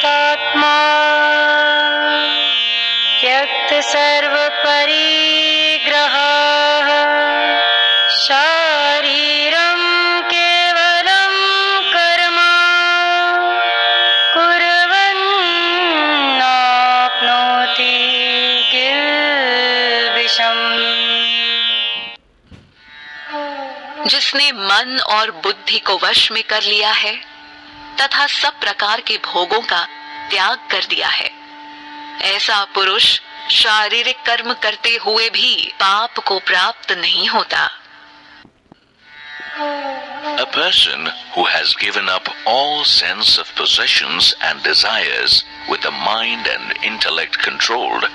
मुक्तात्मा त्यक्त सर्व परिग्रहः शारीरं केवलं कर्म कुर्वन्नाप्नोति किल्बिषम्। जिसने मन और बुद्धि को वश में कर लिया है तथा सब प्रकार के भोगों का त्याग कर दिया है, ऐसा पुरुष शारीरिक कर्म करते हुए भी पाप को प्राप्त नहीं होता। A person who has given up all sense of possessions and desires with the mind and intellect controlled,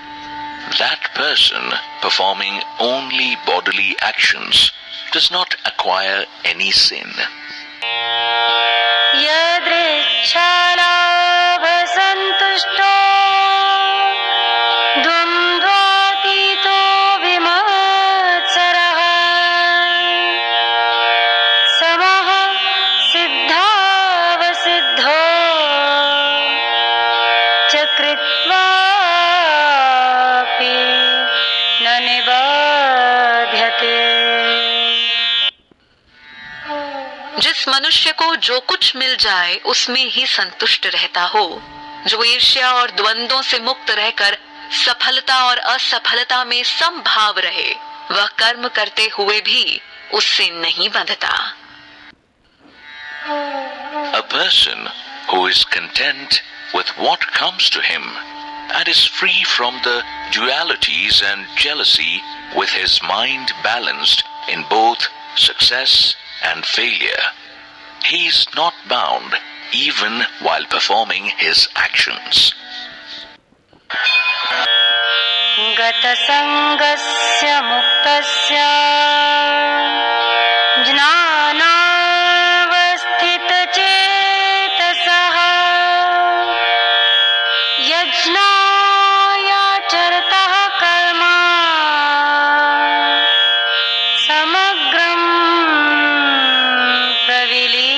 that person performing only bodily actions does not acquire any sin. यदृच्छालाभसन्तुष्टो द्वन्द्वातीतो विमत्सरः समः सिद्धावसिद्धो च कृत्वापि न निबध्यते। जिस मनुष्य को जो कुछ मिल जाए उसमें ही संतुष्ट रहता हो, जो ईर्ष्या और द्वंद्वों से मुक्त रहकर सफलता और असफलता में समभाव रहे, वह कर्म करते हुए भी उससे नहीं बंधता। A person who is content with what comes to him and is free from the dualities and jealousy, with his mind balanced in both success and failure, he is not bound even while performing his actions. गतसङ्गस्य मुक्तस्य ज्ञानावस्थितचेतसः यज्ञायाचरतः कर्म समग्रं प्रविलीयते।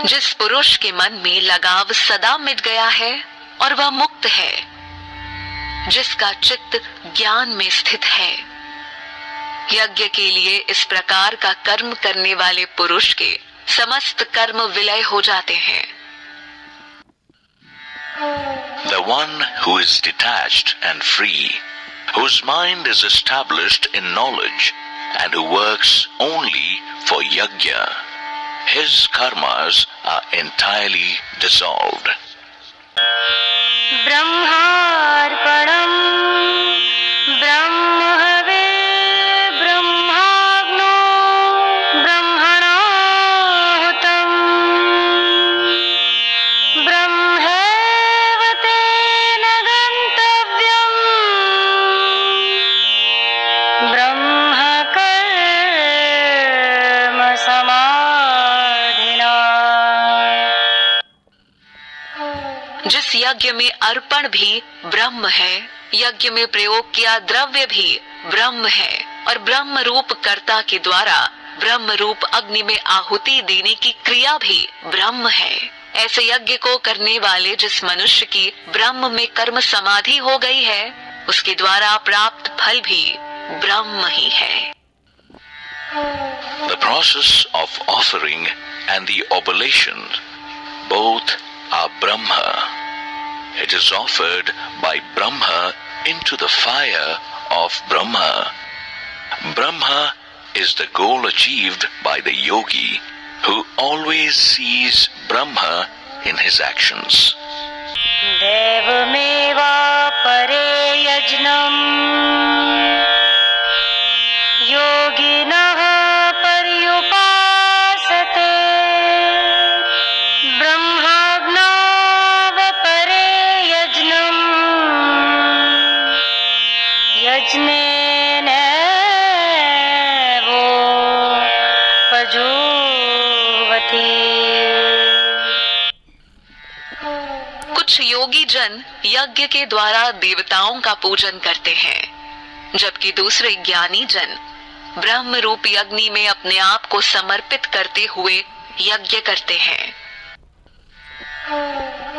जिस पुरुष के मन में लगाव सदा मिट गया है और वह मुक्त है, जिसका चित्त ज्ञान में स्थित है, यज्ञ के लिए इस प्रकार का कर्म करने वाले पुरुष के समस्त कर्म विलय हो जाते हैं। The one who is detached and free, whose mind is established in knowledge and who works only for yajna, his karmas are entirely dissolved. ब्रह्मार्पणं ब्रह्महवे ब्रह्माग्नो ब्रह्मणाहुतं ब्रह्मैव तेन गन्तव्यम् ब्रह्मकर्म समाधिना। जिस यज्ञ में अर्पण भी ब्रह्म है, यज्ञ में प्रयोग किया द्रव्य भी ब्रह्म है और ब्रह्म रूप कर्ता के द्वारा ब्रह्म रूप अग्नि में आहुति देने की क्रिया भी ब्रह्म है, ऐसे यज्ञ को करने वाले जिस मनुष्य की ब्रह्म में कर्म समाधि हो गई है, उसके द्वारा प्राप्त फल भी ब्रह्म ही है। The process of offering and the oblation both are Brahma. It is offered by Brahma into the fire of Brahma. Brahma is the goal achieved by the yogi who always sees Brahma in his actions. देवमेवापरे यज्ञम् योगिनः पर्युपासते ब्रह्माग्नावपरे यज्ञम् यज्ञेनैवोपजुह्वति। कुछ योगी जन यज्ञ के द्वारा देवताओं का पूजन करते हैं, जबकि दूसरे ज्ञानी जन ब्रह्म रूपी अग्नि में अपने आप को समर्पित करते हुए यज्ञ करते हैं।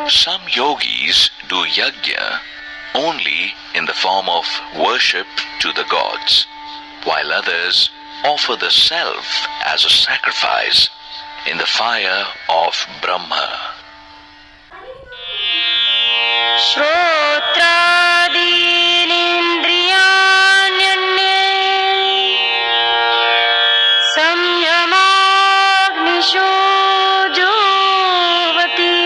Some yogis do yajna only in the form of worship to the gods, while others offer the self as a sacrifice in the fire of Brahma. श्रोत्रादीनिन्द्रियाण्यन्ये संयमाग्निषु जुह्वति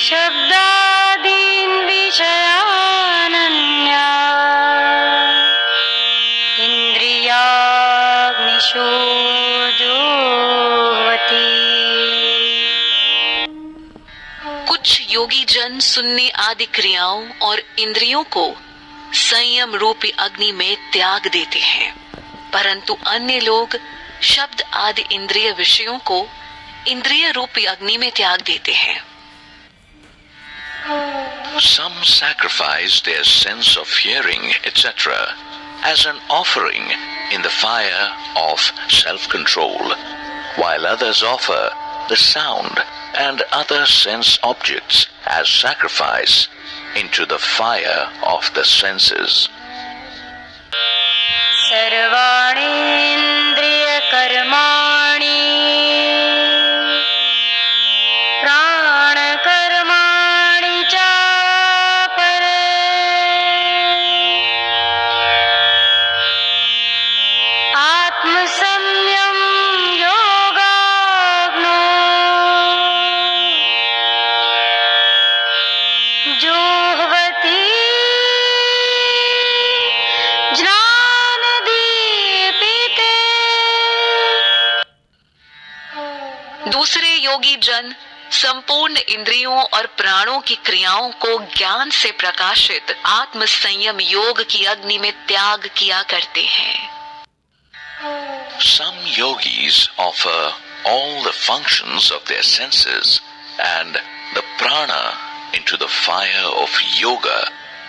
शब्दादीन् विषयानन्या इन्द्रियाग्निषु जुह्वति। कुछ योगी जन सुनने आदि क्रियाओं और इंद्रियों को संयम रूपी अग्नि में त्याग देते हैं, परंतु अन्य लोग शब्द आदि इंद्रिय विषयों को इंद्रिय रूपी अग्नि में त्याग देते हैं। Some sacrifice their sense of hearing, etc., as an offering in the fire of self-control, while others offer the sound and other sense objects as sacrifice into the fire of the senses. सर्वाणि इन्द्रियकर्माणि प्राणकर्माणि च परे आत्मसंयम योगाग्नो जुह्वति ज्ञानदीपिते। दूसरे योगी जन संपूर्ण इंद्रियों और प्राणों की क्रियाओं को ज्ञान से प्रकाशित आत्म संयम योग की अग्नि में त्याग किया करते हैं। Some yogis offer all the functions of their senses and the prana into the fire of yoga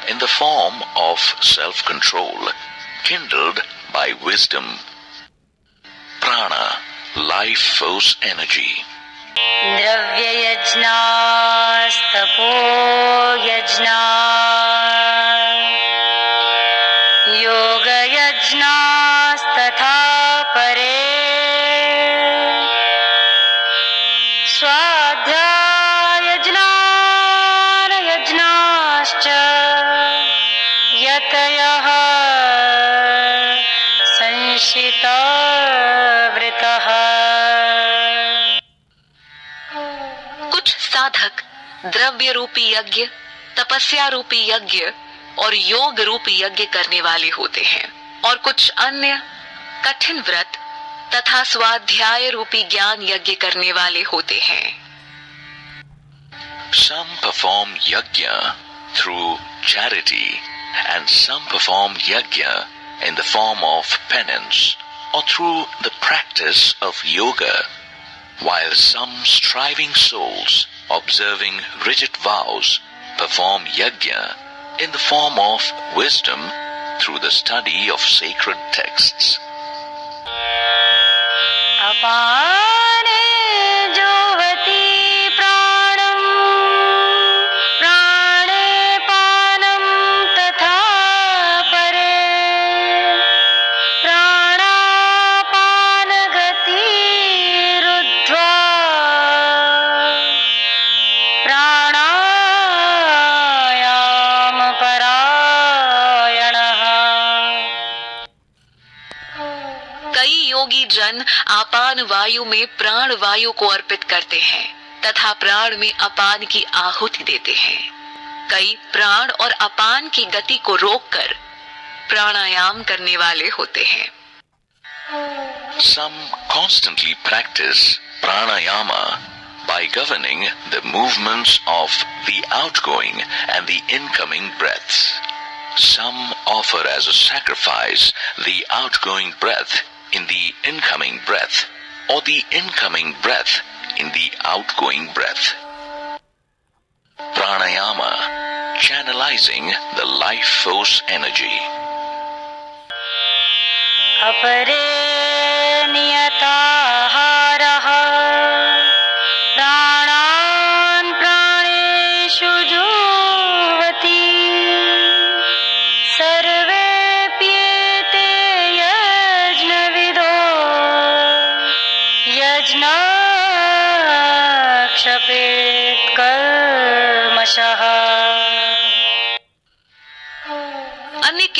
in the form of self-control, kindled by wisdom. Prana, life force energy. द्रव्ययज्ञास्तपो यज्ञा योगयज्ञास्तथा परे स्वाध्यायज्ञानयज्ञाश्च यतयः संशितवृतः। कुछ साधक द्रव्य रूपी यज्ञ, तपस्या रूपी यज्ञ और योग रूपी यज्ञ करने वाले होते हैं, और कुछ अन्य कठिन व्रत तथा स्वाध्याय रूपी ज्ञान यज्ञ करने वाले होते हैं। Some perform yajna through charity and some perform yajna in the form of penance or through the practice of yoga, while some striving souls observing rigid vows perform yajna in the form of wisdom through the study of sacred texts. अपाने जुह्वति प्राणं प्राणे पानं तथा परे प्राणापानगतिरुद्ध्वा प्राणायामपरायणः। कई योगी जन आपान वायु में प्राण वायु को अर्पित करते हैं तथा प्राण में अपान की आहुति देते हैं। कई प्राण और अपान की गति को रोककर प्राणायाम करने वाले होते हैं। Some constantly practice pranayama by governing the movements of the outgoing and the incoming breaths. Some offer as a sacrifice the outgoing breath in the incoming breath or the incoming breath in the outgoing breath. Pranayama, channelizing the life force energy. अपरे नियताहारा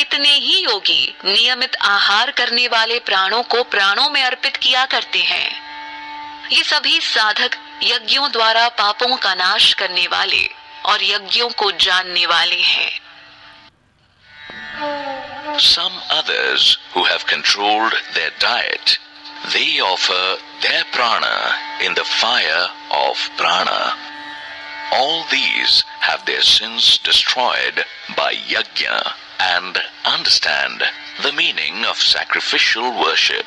कितने ही योगी नियमित आहार करने वाले प्राणों को प्राणों में अर्पित किया करते हैं। ये सभी साधक यज्ञों द्वारा पापों का नाश करने वाले और यज्ञों को जानने वाले हैं। Some others who have controlled their diet, they offer their prana in the fire of prana. All these have their sins destroyed by yajna and understand the meaning of sacrificial worship.